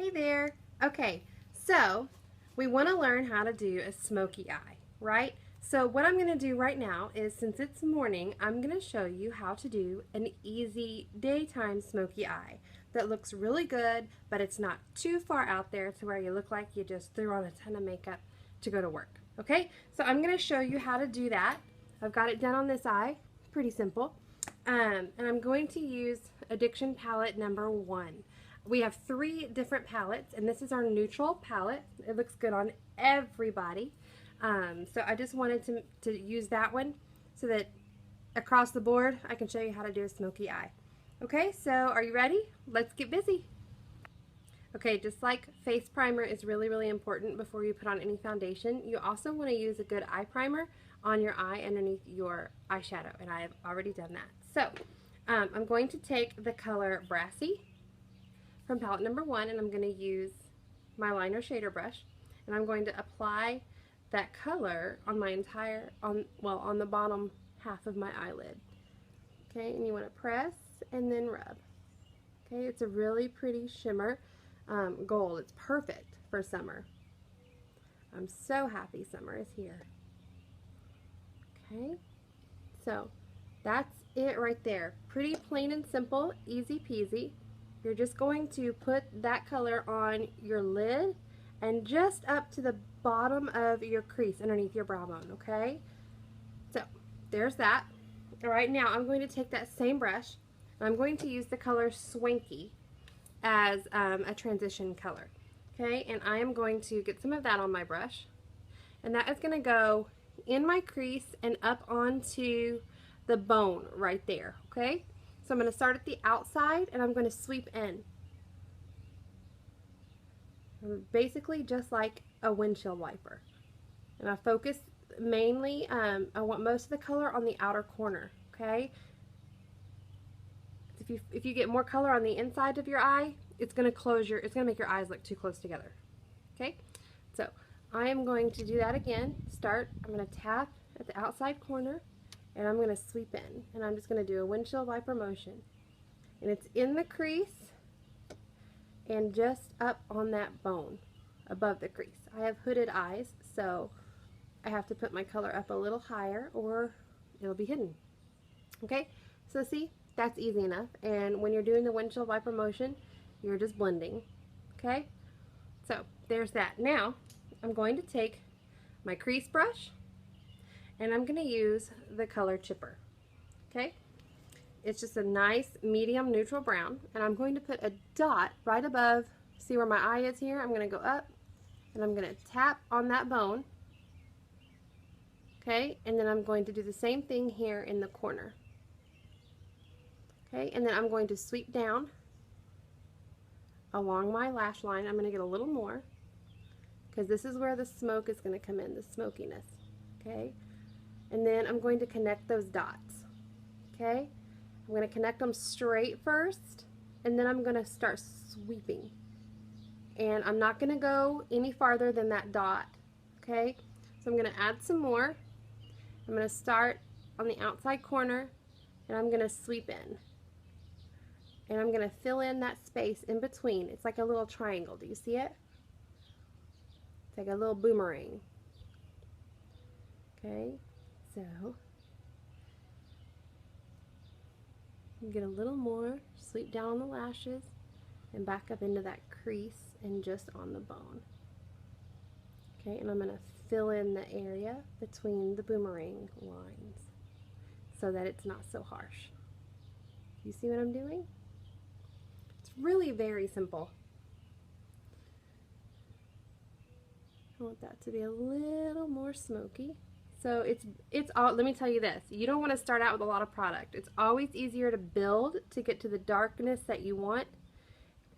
Hey there. Okay, so we want to learn how to do a smoky eye, right? So what I'm going to do right now is, since it's morning, I'm going to show you how to do an easy daytime smoky eye that looks really good, but it's not too far out there to where you look like you just threw on a ton of makeup to go to work. Okay, so I'm going to show you how to do that. I've got it done on this eye, pretty simple. And I'm going to use Addiction Palette number 1. We have 3 different palettes, and this is our neutral palette. It looks good on everybody. So I just wanted to use that one so that across the board I can show you how to do a smoky eye. Okay, so are you ready? Let's get busy. Okay, just like face primer is really, really important before you put on any foundation, you also want to use a good eye primer on your eye underneath your eyeshadow, and I have already done that. So I'm going to take the color Brassy from palette number 1, and I'm going to use my liner shader brush, and I'm going to apply that color on my entire, on the bottom half of my eyelid. Okay, and you want to press and then rub. Okay, it's a really pretty shimmer gold. It's perfect for summer. I'm so happy summer is here. Okay, so that's it right there. Pretty plain and simple, easy peasy. You're just going to put that color on your lid and just up to the bottom of your crease underneath your brow bone, okay? So there's that. All right, now I'm going to take that same brush and I'm going to use the color Swanky as a transition color, okay? And I am going to get some of that on my brush, and that is going to go in my crease and up onto the bone right there, okay? So I'm going to start at the outside and I'm going to sweep in. Basically just like a windshield wiper. And I focus mainly, I want most of the color on the outer corner, okay? If you get more color on the inside of your eye, it's going to make your eyes look too close together, okay? So I am going to do that again. I'm going to tap at the outside corner, and I'm going to sweep in, and I'm just going to do a windshield wiper motion, and it's in the crease and just up on that bone above the crease. I have hooded eyes, so I have to put my color up a little higher or it'll be hidden. Okay, so see, that's easy enough, and when you're doing the windshield wiper motion, you're just blending. Okay, so there's that. Now I'm going to take my crease brush and I'm going to use the color Chipper. Okay, it's just a nice medium neutral brown, and I'm going to put a dot right above. See where my eye is here? I'm going to go up and I'm going to tap on that bone. Okay, and then I'm going to do the same thing here in the corner. Okay, and then I'm going to sweep down along my lash line. I'm going to get a little more because this is where the smoke is going to come in, the smokiness. Okay, and then I'm going to connect those dots. Okay, I'm going to connect them straight first, and then I'm going to start sweeping. And I'm not going to go any farther than that dot. Okay, so I'm going to add some more. I'm going to start on the outside corner, and I'm going to sweep in. And I'm going to fill in that space in between. It's like a little triangle. Do you see it? It's like a little boomerang. Okay, so you get a little more, sweep down on the lashes, and back up into that crease and just on the bone. Okay, and I'm going to fill in the area between the boomerang lines so that it's not so harsh. You see what I'm doing? It's really very simple. I want that to be a little more smoky. So it's all, let me tell you this, you don't want to start out with a lot of product. It's always easier to build to get to the darkness that you want,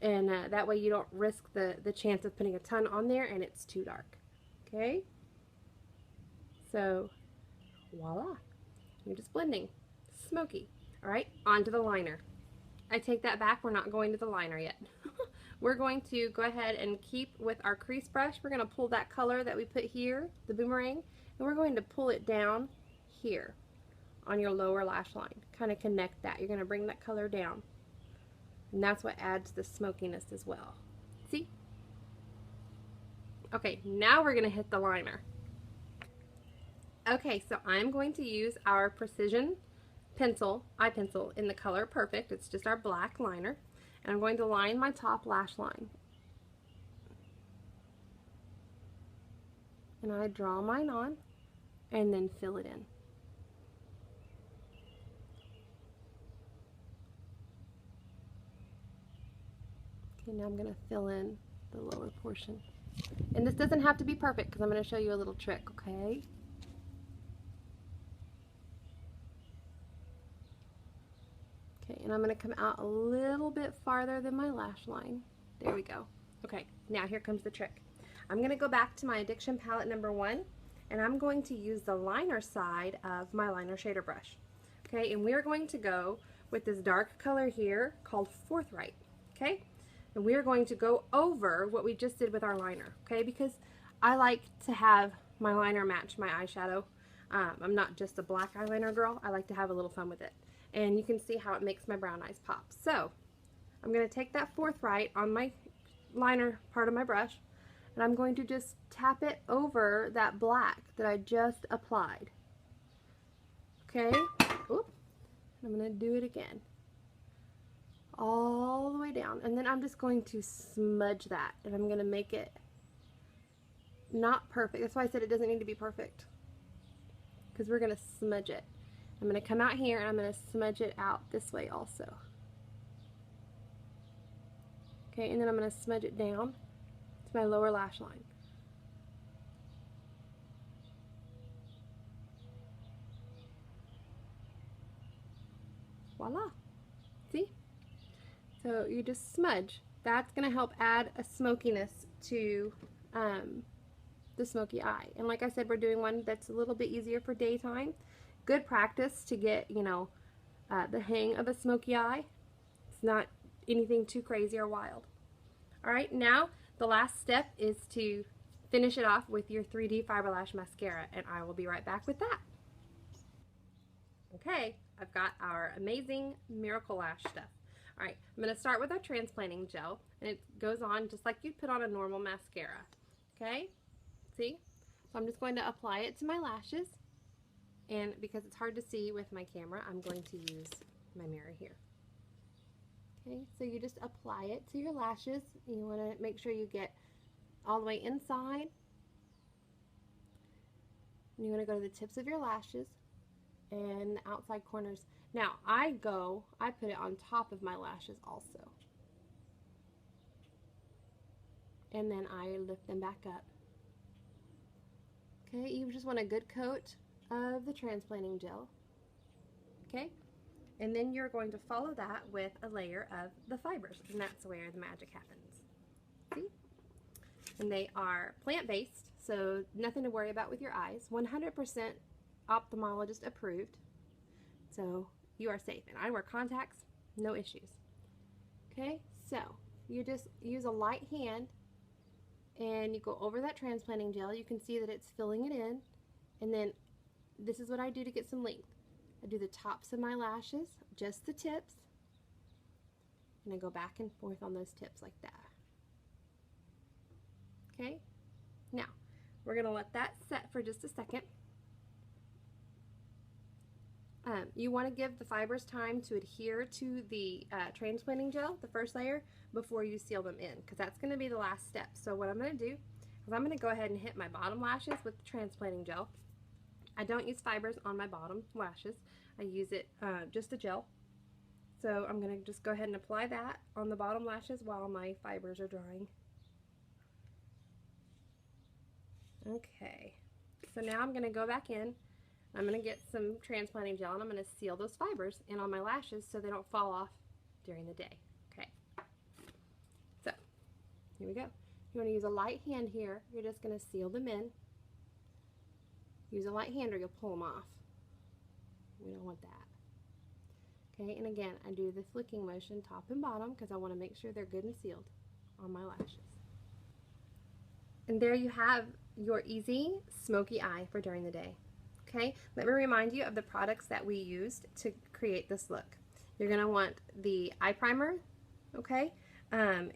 and that way you don't risk the chance of putting a ton on there and it's too dark. Okay, so voila, you're just blending. Smoky. Alright, on to the liner. I take that back, we're not going to the liner yet. We're going to go ahead and keep with our crease brush. We're going to pull that color that we put here, the boomerang, and we're going to pull it down here on your lower lash line. Kind of connect that. You're going to bring that color down. And that's what adds the smokiness as well. See? Okay, now we're going to hit the liner. Okay, so I'm going to use our Precision pencil, eye pencil, in the color Perfect. It's just our black liner. And I'm going to line my top lash line. And I draw mine on and then fill it in. Okay, now I'm going to fill in the lower portion. And this doesn't have to be perfect because I'm going to show you a little trick, okay? Okay, and I'm going to come out a little bit farther than my lash line. There we go. Okay, now here comes the trick. I'm going to go back to my Addiction palette number 1, and I'm going to use the liner side of my liner shader brush. Okay, and we're going to go with this dark color here called Forthright. Okay, and we're going to go over what we just did with our liner. Okay, because I like to have my liner match my eyeshadow. I'm not just a black eyeliner girl. I like to have a little fun with it. And you can see how it makes my brown eyes pop. So I'm going to take that Forthright on my liner part of my brush, and I'm going to just tap it over that black that I just applied. Okay, oop. I'm going to do it again. All the way down, and then I'm just going to smudge that, and I'm going to make it not perfect. That's why I said it doesn't need to be perfect, because we're going to smudge it. I'm going to come out here and I'm going to smudge it out this way also. Okay, and then I'm going to smudge it down to my lower lash line. Voila! See? So you just smudge. That's going to help add a smokiness to the smoky eye. And like I said, we're doing one that's a little bit easier for daytime. Good practice to get, you know, the hang of a smoky eye. It's not anything too crazy or wild. Alright, now the last step is to finish it off with your 3D Fiber Lash Mascara, and I will be right back with that. Okay, I've got our amazing Miracle Lash stuff. Alright, I'm going to start with our Transplanting Gel, and it goes on just like you'd put on a normal mascara. Okay, see? So I'm just going to apply it to my lashes. And because it's hard to see with my camera, I'm going to use my mirror here. Okay, so you just apply it to your lashes. You want to make sure you get all the way inside. And you want to go to the tips of your lashes and the outside corners. Now, I put it on top of my lashes also. And then I lift them back up. Okay, you just want a good coat of the Transplanting Gel. Okay, and then you're going to follow that with a layer of the fibers, and that's where the magic happens. See? And they are plant-based, so nothing to worry about with your eyes. 100% ophthalmologist approved, so you are safe. And I wear contacts, no issues. Okay, so you just use a light hand and you go over that Transplanting Gel. You can see that it's filling it in, and then this is what I do to get some length. I do the tops of my lashes, just the tips, and I go back and forth on those tips like that. Okay, now we're going to let that set for just a second. You want to give the fibers time to adhere to the Transplanting Gel, the first layer, before you seal them in, because that's going to be the last step. So what I'm going to do is I'm going to go ahead and hit my bottom lashes with the Transplanting Gel. I don't use fibers on my bottom lashes. I use it just a gel. So I'm going to just go ahead and apply that on the bottom lashes while my fibers are drying. Okay, so now I'm going to go back in. I'm going to get some Transplanting Gel, and I'm going to seal those fibers in on my lashes so they don't fall off during the day. Okay, so here we go. You want to use a light hand here. You're just going to seal them in. Use a light hand or you'll pull them off. We don't want that. Okay, and again, I do the flicking motion top and bottom because I want to make sure they're good and sealed on my lashes. And there you have your easy smoky eye for during the day. Okay, let me remind you of the products that we used to create this look. You're going to want the eye primer, okay,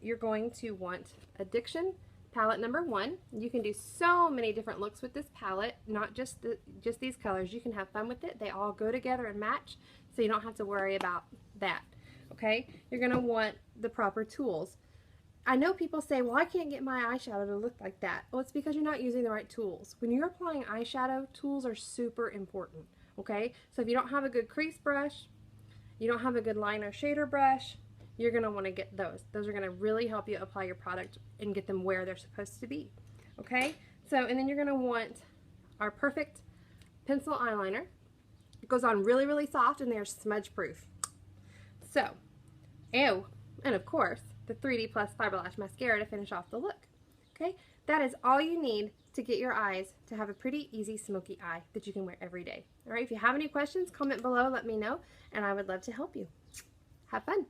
you're going to want Addiction palette number 1. You can do so many different looks with this palette, not just these colors. You can have fun with it. They all go together and match, so you don't have to worry about that. Okay, you're going to want the proper tools. I know people say, well, I can't get my eyeshadow to look like that. Well, it's because you're not using the right tools. When you're applying eyeshadow, tools are super important. Okay, so if you don't have a good crease brush, you don't have a good liner shader brush, you're going to want to get those. Those are going to really help you apply your product and get them where they're supposed to be. Okay, so and then you're going to want our perfect pencil eyeliner. It goes on really, really soft and they're smudge proof. So, and of course, the 3D Plus Fiber Lash Mascara to finish off the look. Okay, that is all you need to get your eyes to have a pretty easy smoky eye that you can wear every day. All right, if you have any questions, comment below, let me know, and I would love to help you. Have fun.